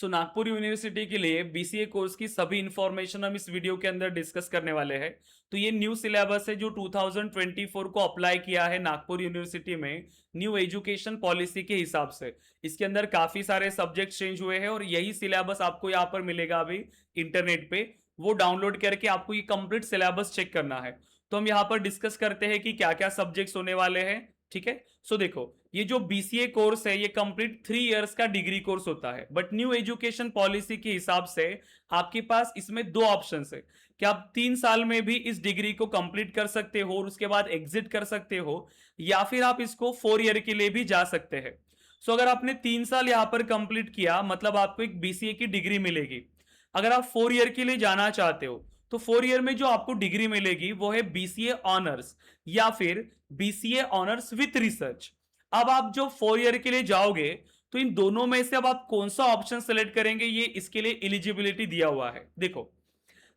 Nagpur university के लिए BCA course की सभी इंफॉर्मेशन हम इस वीडियो के अंदर डिस्कस करने वाले हैं। तो ये न्यू सिलेबस है जो 2024 को अप्लाई किया है नागपुर यूनिवर्सिटी में न्यू एजुकेशन पॉलिसी के हिसाब से। इसके अंदर काफी सारे सब्जेक्ट चेंज हुए हैं और यही सिलेबस आपको यहाँ पर मिलेगा अभी इंटरनेट पे। वो डाउनलोड करके आपको ये कंप्लीट सिलेबस चेक करना है। तो हम यहाँ पर डिस्कस करते हैं कि क्या क्या सब्जेक्ट्स होने वाले हैं। ठीक है, सो देखो, ये जो बीसीए कोर्स है ये कंप्लीट 3 इयर्स का डिग्री कोर्स होता है, बट न्यू एजुकेशन पॉलिसी के हिसाब से आपके पास इसमें दो ऑप्शन है कि आप 3 साल में भी इस डिग्री को कंप्लीट कर सकते हो और उसके बाद एग्जिट कर सकते हो, या फिर आप इसको 4 ईयर के लिए भी जा सकते हैं। सो अगर आपने 3 साल यहां पर कंप्लीट किया मतलब आपको एक बीसीए की डिग्री मिलेगी। अगर आप 4 ईयर के लिए जाना चाहते हो तो 4 ईयर में जो आपको डिग्री मिलेगी वो है बीसीए ऑनर्स या फिर बीसीए ऑनर्स विथ रिसर्च। अब आप जो 4 ईयर के लिए जाओगे तो इन दोनों में से अब आप कौन सा ऑप्शन सेलेक्ट करेंगे, ये इसके लिए एलिजिबिलिटी दिया हुआ है। देखो,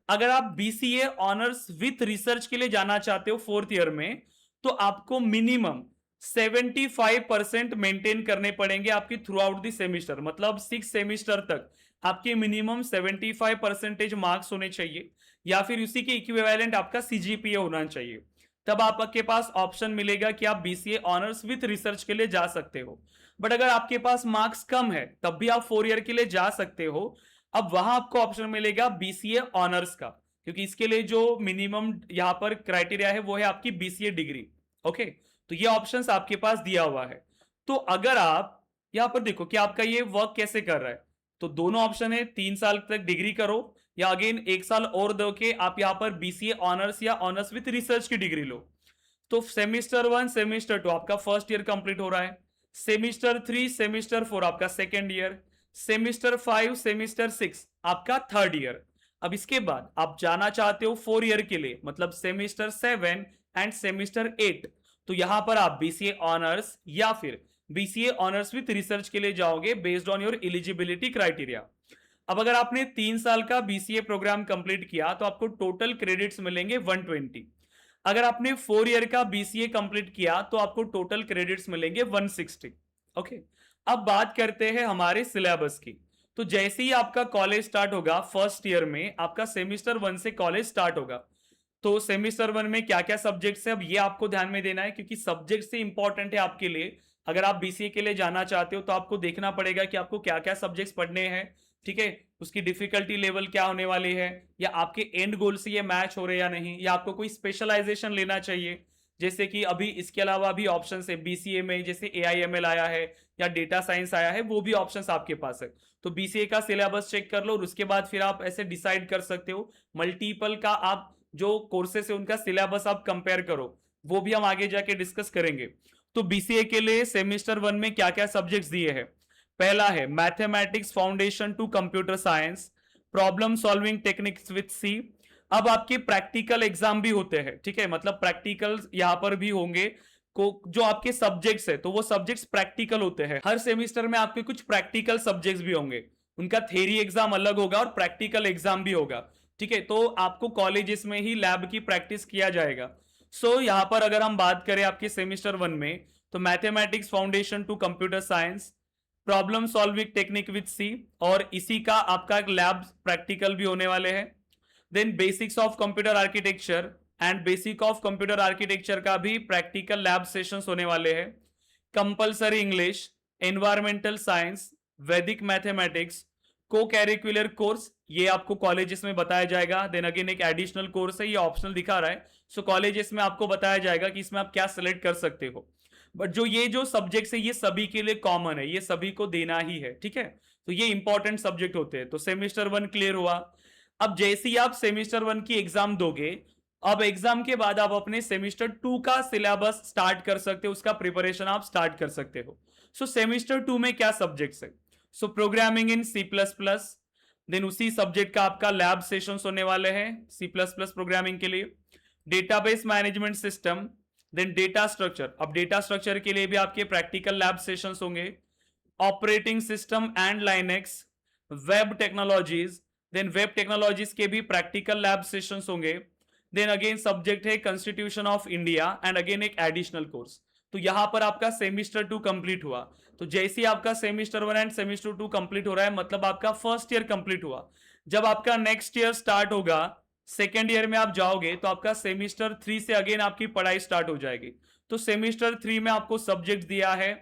अगर आप बीसीए ऑनर्स विथ रिसर्च के लिए जाना चाहते हो 4th ईयर में, तो आपको मिनिमम 75% मेंटेन करने पड़ेंगे आपकी थ्रू आउट द सेमिस्टर, मतलब 6 सेमिस्टर तक आपके मिनिमम 75% मार्क्स होने चाहिए या फिर उसी के इक्विवेलेंट आपका सीजीपीए होना चाहिए। तब आपके पास ऑप्शन मिलेगा कि आप बीसीए ऑनर्स विथ रिसर्च के लिए जा सकते हो। बट अगर आपके पास मार्क्स कम है तब भी आप 4 ईयर के लिए जा सकते हो। अब वहां आपको ऑप्शन मिलेगा बीसीए ऑनर्स का, क्योंकि इसके लिए जो मिनिमम यहां पर क्राइटेरिया है वो है आपकी बीसीए डिग्री। ओके, तो ये ऑप्शंस आपके पास दिया हुआ है। तो अगर आप यहां पर देखो कि आपका ये वर्क कैसे कर रहा है, तो दोनों ऑप्शन है, 3 साल तक डिग्री करो या अगेन 1 साल और दो के आप यहां पर बीसीए ऑनर्स या ऑनर्स विथ रिसर्च की डिग्री लो। तो सेमिस्टर 1 सेमिस्टर 2 आपका फर्स्ट ईयर कंप्लीट हो रहा है, सेमिस्टर 3 सेमिस्टर 4 आपका सेकेंड ईयर, सेमिस्टर 5 सेमिस्टर 6 आपका थर्ड ईयर। अब इसके बाद आप जाना चाहते हो 4 ईयर के लिए, मतलब सेमिस्टर 7 एंड सेमिस्टर 8, तो यहां पर आप बीसीए ऑनर्स या फिर बीसीए ऑनर्स विथ रिसर्च के लिए जाओगे based on your eligibility criteria. अब अगर आपने 3 साल का बीसीए प्रोग्राम कंप्लीट किया तो आपको टोटल क्रेडिट्स मिलेंगे 120। अगर आपने 4 ईयर का बीसीए कंप्लीट किया तो आपको टोटल क्रेडिट्स मिलेंगे 160। ओके, अब बात करते हैं हमारे सिलेबस की। तो जैसे ही आपका कॉलेज स्टार्ट होगा फर्स्ट ईयर में, आपका सेमिस्टर 1 से कॉलेज स्टार्ट होगा। तो सेमिस्टर 1 में क्या क्या सब्जेक्ट्स है अब ये आपको ध्यान में देना है, क्योंकि सब्जेक्ट से इंपॉर्टेंट है आपके लिए। अगर आप बीसीए के लिए जाना चाहते हो तो आपको देखना पड़ेगा कि आपको क्या क्या सब्जेक्ट्स पढ़ने हैं। ठीक है, उसकी डिफिकल्टी लेवल क्या होने वाली है, या आपके एंड गोल से ये मैच हो रहे या नहीं, या आपको कोई स्पेशलाइजेशन लेना चाहिए। जैसे कि अभी इसके अलावा भी ऑप्शन है बीसीए में, जैसे एआईएमएल आया है या डेटा साइंस आया है, वो भी ऑप्शंस आपके पास है। तो बीसीए का सिलेबस चेक कर लो और उसके बाद फिर आप ऐसे डिसाइड कर सकते हो। मल्टीपल का आप जो कोर्सेस है उनका सिलेबस आप कंपेयर करो, वो भी हम आगे जाके डिस्कस करेंगे। तो बीसीए के लिए सेमिस्टर 1 में क्या क्या सब्जेक्ट्स दिए हैं। पहला है mathematics foundation to computer science, problem solving techniques with C. अब आपके प्रैक्टिकल एग्जाम भी होते हैं, ठीक है, मतलब प्रैक्टिकल यहां पर भी होंगे। को जो आपके सब्जेक्ट्स है तो वो सब्जेक्ट्स प्रैक्टिकल होते हैं। हर सेमिस्टर में आपके कुछ प्रैक्टिकल सब्जेक्ट्स भी होंगे, उनका थ्योरी एग्जाम अलग होगा और प्रैक्टिकल एग्जाम भी होगा। ठीक है, तो आपको कॉलेजेस में ही लैब की प्रैक्टिस किया जाएगा। सो यहां पर अगर हम बात करें आपके सेमिस्टर 1 में, तो mathematics foundation to computer science, problem solving technique with C, और इसी का आपका एक लैब प्रैक्टिकल भी होने वाले हैं। Then basics of computer architecture and basic of computer architecture का भी प्रैक्टिकल लैब सेशंस होने वाले हैं। Compulsory English, environmental science, Vedic mathematics, co curricular course, ये आपको कॉलेजेस में बताया जाएगा। देन अगेन एक एडिशनल कोर्स है, ये ऑप्शनल दिखा रहा है। सो कॉलेजेस में आपको बताया जाएगा कि इसमें आप क्या सिलेक्ट कर सकते हो। बट जो ये जो सब्जेक्ट्स है ये सभी के लिए कॉमन है, ये सभी को देना ही है। ठीक है, तो ये इंपॉर्टेंट सब्जेक्ट होते हैं। तो सेमिस्टर 1 क्लियर हुआ। अब जैसे ही आप सेमिस्टर 1 की एग्जाम दोगे, अब एग्जाम के बाद आप अपने सेमिस्टर 2 का सिलेबस स्टार्ट कर सकते हो, उसका प्रिपरेशन आप स्टार्ट कर सकते हो। सो सेमिस्टर 2 में क्या सब्जेक्ट्स है, so programming in C plus plus, then उसी सब्जेक्ट का आपका लैब सेशंस होने वाले हैं सी प्लस प्लस प्रोग्रामिंग के लिए। Database management system, then data structure, अब डेटा स्ट्रक्चर के लिए भी आपके प्रैक्टिकल लैब सेशंस होंगे। Operating system and Linux, web technologies, then web technologies के भी प्रैक्टिकल लैब सेशंस होंगे। देन अगेन सब्जेक्ट है constitution of India and again एक एडिशनल कोर्स। तो यहां पर आपका सेमिस्टर 2 कंप्लीट हुआ। तो जैसे ही आपका सेमिस्टर 1 एंड सेमिस्टर 2 कंप्लीट हो रहा है, मतलब आपका फर्स्ट ईयर कंप्लीट हुआ। जब आपका नेक्स्ट ईयर स्टार्ट होगा, सेकेंड ईयर में आप जाओगे, तो आपका सेमिस्टर 3 से अगेन आपकी पढ़ाई स्टार्ट हो जाएगी। तो सेमिस्टर 3 में आपको सब्जेक्ट दिया है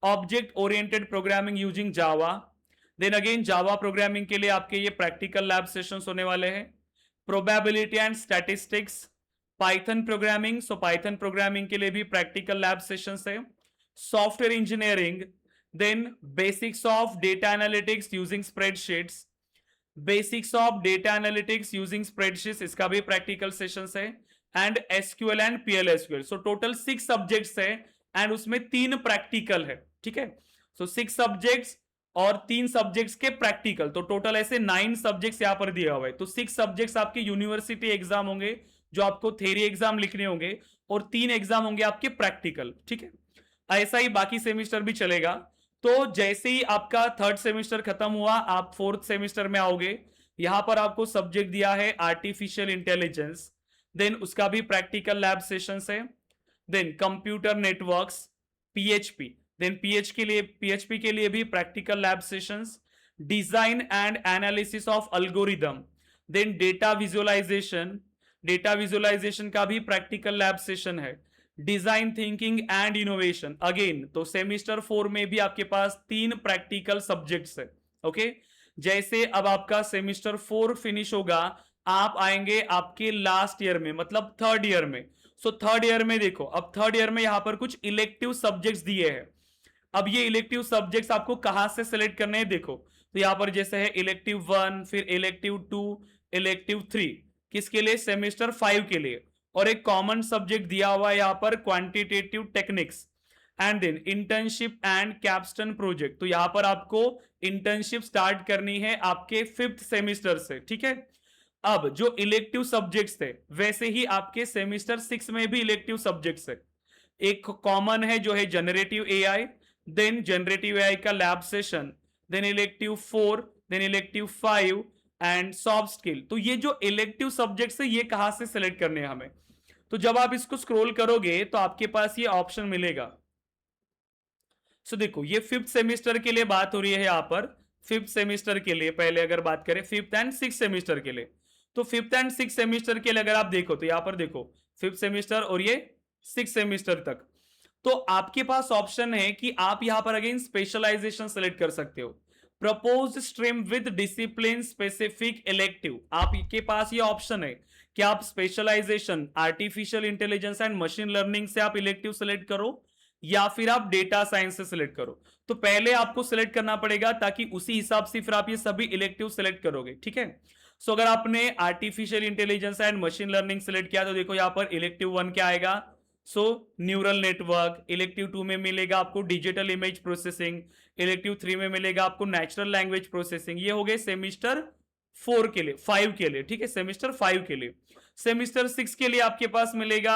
object oriented programming using Java. Then again Java programming के लिए आपके ये प्रैक्टिकल लैब सेशंस होने वाले हैं। Probability and statistics, Python programming, so Python programming के लिए भी प्रैक्टिकल लैब सेशंस है। Software engineering, then basics of data analytics using spreadsheets, basics of data analytics using spreadsheets, इसका भी प्रैक्टिकल सेशंस है। And SQL and PL SQL, so total 6 subjects है एंड उसमें 3 प्रैक्टिकल है। ठीक है, सो 6 सब्जेक्ट्स और 3 सब्जेक्ट्स के प्रैक्टिकल, तो टोटल ऐसे 9 सब्जेक्ट्स यहां पर दिया हुआ है। तो 6 सब्जेक्ट्स आपके यूनिवर्सिटी एग्जाम होंगे जो आपको थ्योरी एग्जाम लिखने होंगे, और 3 एग्जाम होंगे आपके प्रैक्टिकल। ठीक है, ऐसा ही बाकी सेमिस्टर भी चलेगा। तो जैसे ही आपका थर्ड सेमिस्टर खत्म हुआ, आप फोर्थ सेमिस्टर में आओगे। यहां पर आपको सब्जेक्ट दिया है आर्टिफिशियल इंटेलिजेंस, देन उसका भी प्रैक्टिकल लैब सेशंस है। Then computer networks, PHP, then PHP के लिए भी practical lab sessions. Design and analysis of algorithm, then data visualization का भी प्रैक्टिकल लैब सेशन है। Design thinking and innovation, again तो सेमिस्टर 4 में भी आपके पास 3 प्रैक्टिकल सब्जेक्ट्स है। ओके, जैसे अब आपका सेमिस्टर 4 फिनिश होगा, आप आएंगे आपके लास्ट ईयर में, मतलब थर्ड ईयर में। सो थर्ड ईयर में देखो, अब थर्ड ईयर में यहां पर कुछ इलेक्टिव सब्जेक्ट्स दिए हैं। अब ये इलेक्टिव सब्जेक्ट्स आपको कहां से सिलेक्ट करने हैं, देखो तो यहां पर जैसे है इलेक्टिव 1, फिर इलेक्टिव 2, इलेक्टिव 3, किसके लिए, सेमेस्टर 5 के लिए। और एक कॉमन सब्जेक्ट दिया हुआ है यहां पर quantitative techniques. And then internship and capstone project, तो यहां पर आपको इंटर्नशिप स्टार्ट करनी है आपके 5th सेमिस्टर से। ठीक है, अब जो इलेक्टिव सब्जेक्ट्स थे, वैसे ही आपके सेमिस्टर 6 में भी इलेक्टिव सब्जेक्ट्स है। एक कॉमन है जो है generative AI, then generative AI का lab session, then elective 4, then elective 5 and soft skill. तो ये जो इलेक्टिव सब्जेक्ट्स है, ये कहां से सिलेक्ट करने हैं हमें। तो जब आप इसको स्क्रॉल करोगे तो आपके पास ये ऑप्शन मिलेगा। सो देखो, ये 5th सेमिस्टर के लिए बात हो रही है यहां पर। 5th सेमिस्टर के लिए पहले अगर बात करें 5th एंड 6th सेमिस्टर के लिए, तो 5th एंड 6th सेमिस्टर के लिए अगर आप देखो तो यहां पर देखो 5th सेमिस्टर और ये 6th सेमिस्टर तक। तो आपके पास ऑप्शन है कि आप यहां पर अगेन स्पेशलाइजेशन सेलेक्ट कर सकते हो। Propose stream with discipline specific elective, आपके पास ये ऑप्शन है कि आप specialization artificial intelligence and machine learning से आप इलेक्टिव सेलेक्ट करो, या फिर आप डेटा साइंस से सिलेक्ट करो। तो पहले आपको सिलेक्ट करना पड़ेगा, ताकि उसी हिसाब से फिर आप ये सभी इलेक्टिव सिलेक्ट करोगे। ठीक है, सो अगर आपने artificial intelligence and machine learning select किया, तो देखो यहां पर इलेक्टिव 1 क्या आएगा, सो न्यूरल नेटवर्क। इलेक्टिव 2 में मिलेगा आपको डिजिटल इमेज प्रोसेसिंग, इलेक्टिव 3 में मिलेगा आपको नेचुरल लैंग्वेज प्रोसेसिंग। ये हो गए सेमिस्टर 4 के लिए, 5 के लिए। ठीक है, सेमिस्टर 5 के लिए। सेमिस्टर 6 के लिए आपके पास मिलेगा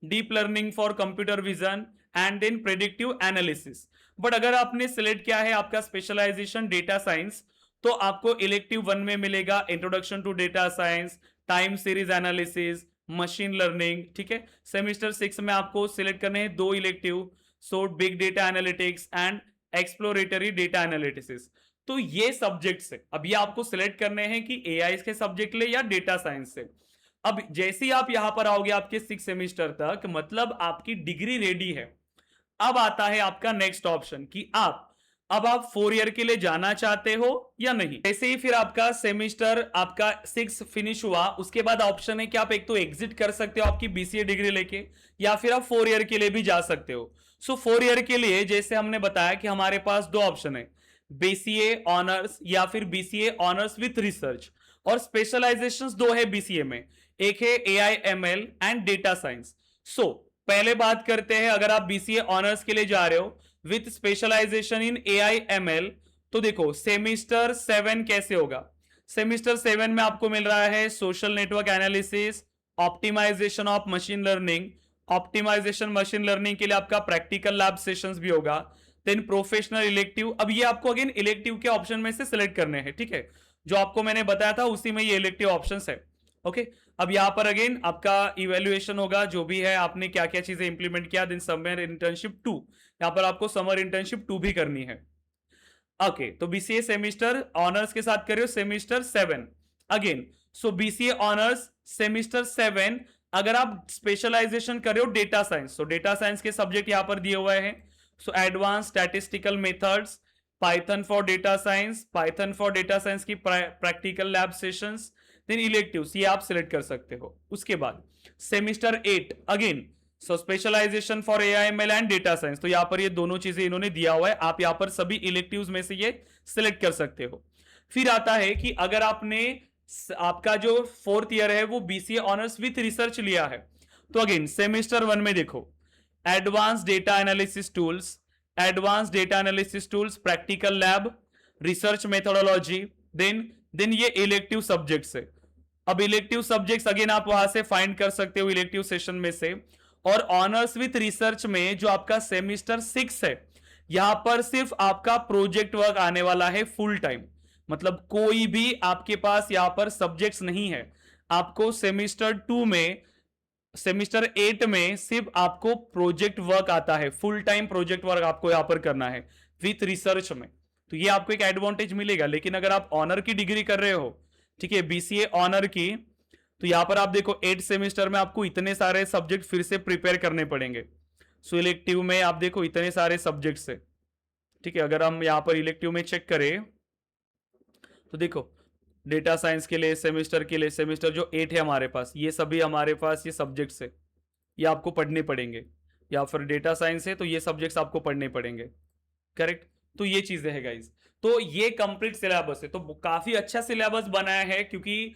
deep learning for computer vision and then predictive analysis. But अगर आपने सिलेक्ट किया है आपका स्पेशलाइजेशन डेटा साइंस, तो आपको इलेक्टिव 1 में मिलेगा introduction to data science, time series analysis, machine learning. ठीक है, सेमिस्टर 6 में आपको सिलेक्ट करने हैं 2 elective, so big data analytics and exploratory data analytics. तो ये सब्जेक्ट्स है, अब ये आपको सिलेक्ट करने हैं कि एआई के सब्जेक्ट ले या डेटा साइंस से। अब जैसे ही आप यहां पर आओगे आपके 6 सेमिस्टर तक, मतलब आपकी डिग्री रेडी है। अब आता है आपका नेक्स्ट ऑप्शन कि अब आप 4 ईयर के लिए जाना चाहते हो या नहीं। जैसे ही फिर आपका सेमिस्टर आपका 6 फिनिश हुआ, उसके बाद ऑप्शन है कि आप एक तो एग्जिट कर सकते हो आपकी बीसीए डिग्री लेके, या फिर आप 4 ईयर के लिए भी जा सकते हो। सो 4 ईयर के लिए जैसे हमने बताया कि हमारे पास 2 ऑप्शन है, बीसीए ऑनर्स या फिर बीसीए ऑनर्स विथ रिसर्च। और स्पेशलाइजेशंस 2 है बीसीए में, एक है AI ML and data science. So पहले बात करते हैं, अगर आप बीसीए ऑनर्स के लिए जा रहे हो with specialization in AI ML, तो देखो सेमिस्टर 7 कैसे होगा। सेमिस्टर 7 में आपको मिल रहा है social network analysis, optimization of machine learning. Optimization machine learning के लिए आपका प्रैक्टिकल लैब सेशंस भी होगा। देन प्रोफेशनल इलेक्टिव, अब ये आपको अगेन इलेक्टिव के ऑप्शन में से सिलेक्ट करने हैं। ठीक है, जो आपको मैंने बताया था उसी में ये इलेक्टिव ऑप्शंस है। ओके अब यहाँ पर अगेन आपका इवेल्युएशन होगा, जो भी है आपने क्या क्या चीजें इंप्लीमेंट किया, देन समर इंटर्नशिप 2, यहाँ पर आपको समर इंटर्नशिप 2 भी करनी है। ओके तो बीसीए सेमिस्टर ऑनर्स के साथ करियो semester 7 again. So BCA honours semester 7, अगर आप स्पेशलाइजेशन कर रहे हो डेटा साइंस, तो डेटा साइंस के सब्जेक्ट यहां पर दिए हुए हैं। So advance statistical methods, Python for data science, Python for data science की practical lab sessions, then electives, ये आप सिलेक्ट कर सकते हो। उसके बाद semester 8 again, so specialisation for AIML and data science, तो यहां पर ये दोनों चीजें इन्होंने दिया हुआ है, आप यहां पर सभी इलेक्टिव्स में से ये सिलेक्ट कर सकते हो। फिर आता है कि अगर आपने आपका जो 4th ईयर है वो बीसीए ऑनर्स विथ रिसर्च लिया है, तो अगेन सेमेस्टर 1 में देखो advance data analysis tools, advance data analysis tools, practical lab, research methodology, then ये इलेक्टिव सब्जेक्ट्स है। अब इलेक्टिव सब्जेक्ट्स अगेन आप वहां से फाइंड कर सकते हो इलेक्टिव सेशन में से। और ऑनर्स विथ रिसर्च में जो आपका सेमिस्टर 6 है, यहां पर सिर्फ आपका प्रोजेक्ट वर्क आने वाला है फुल टाइम, मतलब कोई भी आपके पास यहां पर सब्जेक्ट्स नहीं है। आपको सेमिस्टर 2 में, सेमिस्टर 8 में सिर्फ आपको प्रोजेक्ट वर्क आता है, फुल टाइम प्रोजेक्ट वर्क आपको यहां पर करना है विथ रिसर्च में, तो ये आपको एक एडवांटेज मिलेगा। लेकिन अगर आप ऑनर की डिग्री कर रहे हो, ठीक है, बीसीए ऑनर की, तो यहां पर आप देखो 8 सेमेस्टर में आपको इतने सारे सब्जेक्ट फिर से प्रिपेयर करने पड़ेंगे। सो इलेक्टिव में आप देखो इतने सारे सब्जेक्ट्स है, ठीक है। अगर हम यहां पर इलेक्टिव में चेक करें तो देखो डेटा साइंस के लिए सेमेस्टर के लिए, सेमेस्टर जो 8 है हमारे पास, ये सभी हमारे पास ये सब्जेक्ट्स है, ये आपको पढ़ने पड़ेंगे। या फिर डेटा साइंस है तो ये सब्जेक्ट्स आपको पढ़ने पड़ेंगे, करेक्ट। तो ये चीजें है गाइज, तो ये कंप्लीट सिलेबस है, तो काफी अच्छा सिलेबस बनाया है, क्योंकि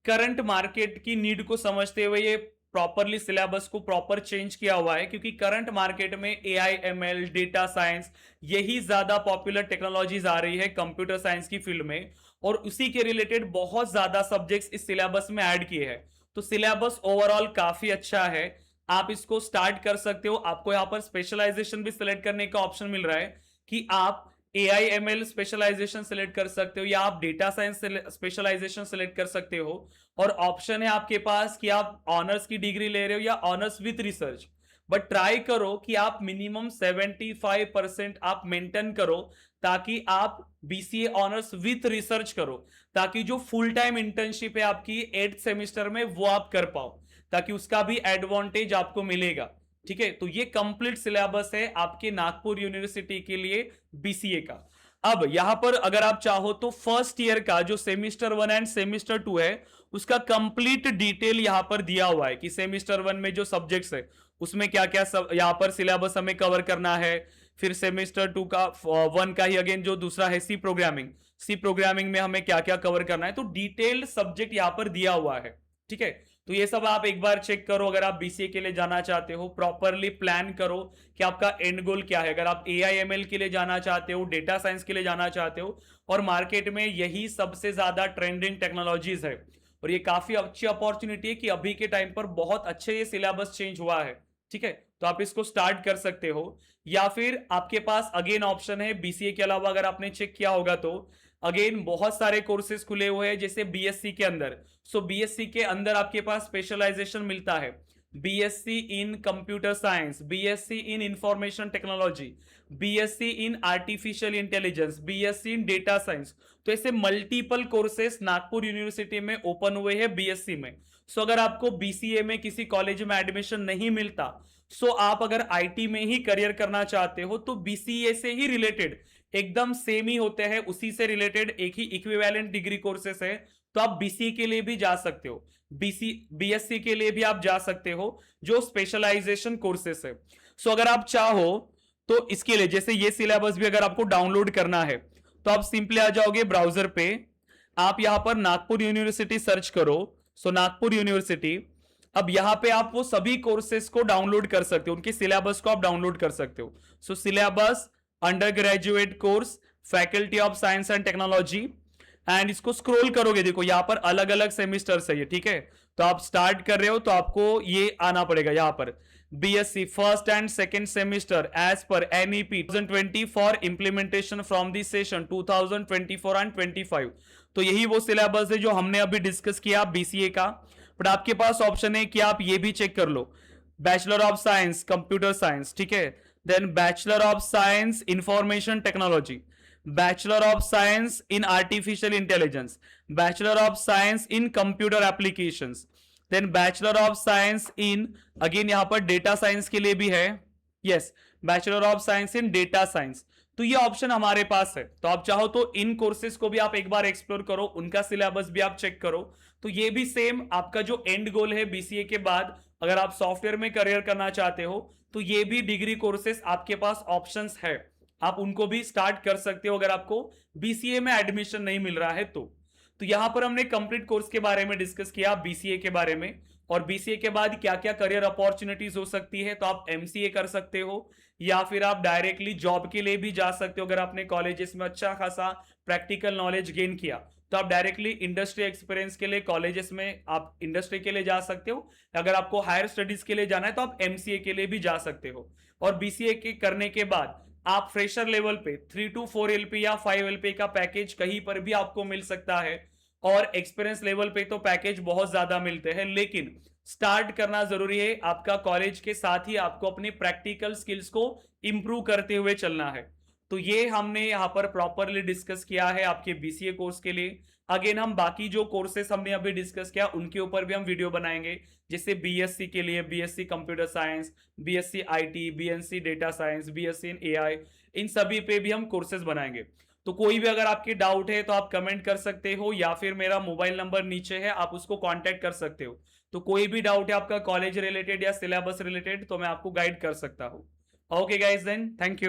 करंट मार्केट की नीड को समझते हुए ये प्रॉपरली सिलेबस को प्रॉपर चेंज किया हुआ है। क्योंकि करंट मार्केट में एआईएमएल, डेटा साइंस, यही ज्यादा पॉपुलर टेक्नोलॉजीज आ रही है कंप्यूटर साइंस की फील्ड में, और उसी के रिलेटेड बहुत ज्यादा सब्जेक्ट्स इस सिलेबस में ऐड किए हैं। तो सिलेबस ओवरऑल काफी अच्छा है, आप इसको स्टार्ट कर सकते हो। आपको यहाँ पर स्पेशलाइजेशन भी सिलेक्ट करने का ऑप्शन मिल रहा है कि आप एआईएमएल स्पेशलाइजेशन सिलेक्ट कर सकते हो या आप डेटा साइंस स्पेशलाइजेशन सिलेक्ट कर सकते हो। और ऑप्शन है आपके पास कि आप ऑनर्स की डिग्री ले रहे हो या honours with research, but try करो कि आप मिनिमम 75% आप मेंटेन करो, ताकि आप बीसीए ऑनर्स विथ रिसर्च करो, ताकि जो फुल टाइम इंटर्नशिप है आपकी 8th सेमेस्टर में वो आप कर पाओ, ताकि उसका भी एडवांटेज आपको मिलेगा, ठीक है। तो ये कंप्लीट सिलेबस है आपके नागपुर यूनिवर्सिटी के लिए बीसीए का। अब यहां पर अगर आप चाहो तो फर्स्ट ईयर का जो सेमिस्टर 1 एंड सेमिस्टर 2 है, उसका कंप्लीट डिटेल यहां पर दिया हुआ है कि सेमिस्टर 1 में जो सब्जेक्ट्स है उसमें क्या क्या सब यहां पर सिलेबस हमें कवर करना है। फिर सेमिस्टर 2 का 1 का ही अगेन जो दूसरा है सी प्रोग्रामिंग, सी प्रोग्रामिंग में हमें क्या क्या कवर करना है, तो डिटेल्ड सब्जेक्ट यहां पर दिया हुआ है, ठीक है। तो ये सब आप एक बार चेक करो, अगर आप बीसीए के लिए जाना चाहते हो प्रॉपरली प्लान करो कि आपका एंड गोल क्या है। अगर आप एआईएमएल के लिए जाना चाहते हो, डेटा साइंस के लिए जाना चाहते हो, और मार्केट में यही सबसे ज्यादा ट्रेंडिंग टेक्नोलॉजीज है, और ये काफी अच्छी अपॉर्चुनिटी है कि अभी के टाइम पर बहुत अच्छे ये सिलेबस चेंज हुआ है, ठीक है। तो आप इसको स्टार्ट कर सकते हो। या फिर आपके पास अगेन ऑप्शन है बीसीए के अलावा, अगर आपने चेक किया होगा तो अगेन बहुत सारे कोर्सेज खुले हुए हैं, जैसे बीएससी के अंदर। सो बीएससी के अंदर आपके पास स्पेशलाइजेशन मिलता है, BSc in computer science, BSc in information technology, BSc in artificial intelligence, BSc in data science. तो ऐसे मल्टीपल कोर्सेस नागपुर यूनिवर्सिटी में ओपन हुए हैं बीएससी में। सो अगर आपको बीसीए में किसी कॉलेज में एडमिशन नहीं मिलता, सो आप अगर आईटी में ही करियर करना चाहते हो, तो बीसीए से ही रिलेटेड एकदम सेम ही होते हैं, उसी से रिलेटेड एक ही इक्विवेलेंट डिग्री कोर्सेस है, तो आप बीसीए के लिए भी जा सकते हो, बीएससी के लिए भी आप जा सकते हो, जो स्पेशलाइजेशन कोर्सेस है। सो अगर आप चाहो तो इसके लिए, जैसे ये सिलेबस भी अगर आपको डाउनलोड करना है, तो आप सिंपली आ जाओगे ब्राउजर पे, आप यहां पर नागपुर यूनिवर्सिटी सर्च करो। सो नागपुर यूनिवर्सिटी, अब यहां पे आप वो सभी कोर्सेस को डाउनलोड कर सकते हो, उनके सिलेबस को आप डाउनलोड कर सकते हो। सो syllabus, under graduate course, faculty of science and technology, and इसको स्क्रॉल करोगे, देखो यहां पर अलग अलग सेमिस्टर्स है ये, ठीक है। तो आप स्टार्ट कर रहे हो तो आपको ये आना पड़ेगा यहां पर BSc first and second semester as per NEP 2020 for implementation from the session 2024 and 25। तो यही वो सिलेबस है जो हमने अभी डिस्कस किया BCA का। बट आपके पास ऑप्शन है कि आप ये भी चेक कर लो, bachelor of science computer science, ठीक है, then bachelor of science information technology, bachelor of science in artificial intelligence, bachelor of science in computer applications, then bachelor of science in, again यहां पर डेटा साइंस के लिए भी है, yes, bachelor of science in data science. तो ये option हमारे पास है, तो आप चाहो तो इन कोर्सेज को भी आप एक बार एक्सप्लोर करो, उनका सिलेबस भी आप चेक करो। तो ये भी सेम आपका जो एंड गोल है बीसीए के बाद, अगर आप सॉफ्टवेयर में करियर करना चाहते हो तो ये भी डिग्री कोर्सेज आपके पास ऑप्शंस है, आप उनको भी स्टार्ट कर सकते हो अगर आपको बीसीए में एडमिशन नहीं मिल रहा है तो यहां पर हमने कंप्लीट कोर्स के बारे में डिस्कस किया, बीसीए के बारे में, और बीसीए के बाद क्या क्या करियर अपॉर्चुनिटीज हो सकती है। तो आप एमसीए कर सकते हो या फिर आप डायरेक्टली जॉब के लिए भी जा सकते हो। अगर आपने कॉलेजेस में अच्छा खासा प्रैक्टिकल नॉलेज गेन किया तो आप डायरेक्टली इंडस्ट्री एक्सपीरियंस के लिए कॉलेजेस में आप इंडस्ट्री के लिए जा सकते हो। अगर आपको हायर स्टडीज के लिए जाना है तो आप एमसीए के लिए भी जा सकते हो। और बीसीए के करने के बाद आप फ्रेशर लेवल पे 3 to 4 LP या 5 LP का पैकेज कहीं पर भी आपको मिल सकता है, और एक्सपीरियंस लेवल पे तो पैकेज बहुत ज्यादा मिलते हैं। लेकिन स्टार्ट करना जरूरी है, आपका कॉलेज के साथ ही आपको अपनी प्रैक्टिकल स्किल्स को इंप्रूव करते हुए चलना है। तो ये हमने यहाँ पर प्रॉपरली डिस्कस किया है आपके बीसीए कोर्स के लिए। अगेन हम बाकी जो कोर्सेस हमने अभी डिस्कस किया उनके ऊपर भी हम वीडियो बनाएंगे, जैसे बीएससी के लिए BSc computer science, BSc IT, BSc data science, BSc in AI, इन सभी पे भी हम कोर्सेज बनाएंगे। तो कोई भी अगर आपकी डाउट है तो आप कमेंट कर सकते हो, या फिर मेरा मोबाइल नंबर नीचे है, आप उसको कांटेक्ट कर सकते हो। तो कोई भी डाउट है आपका कॉलेज रिलेटेड या सिलेबस रिलेटेड तो मैं आपको गाइड कर सकता हूँ। Okay guys, then thank you.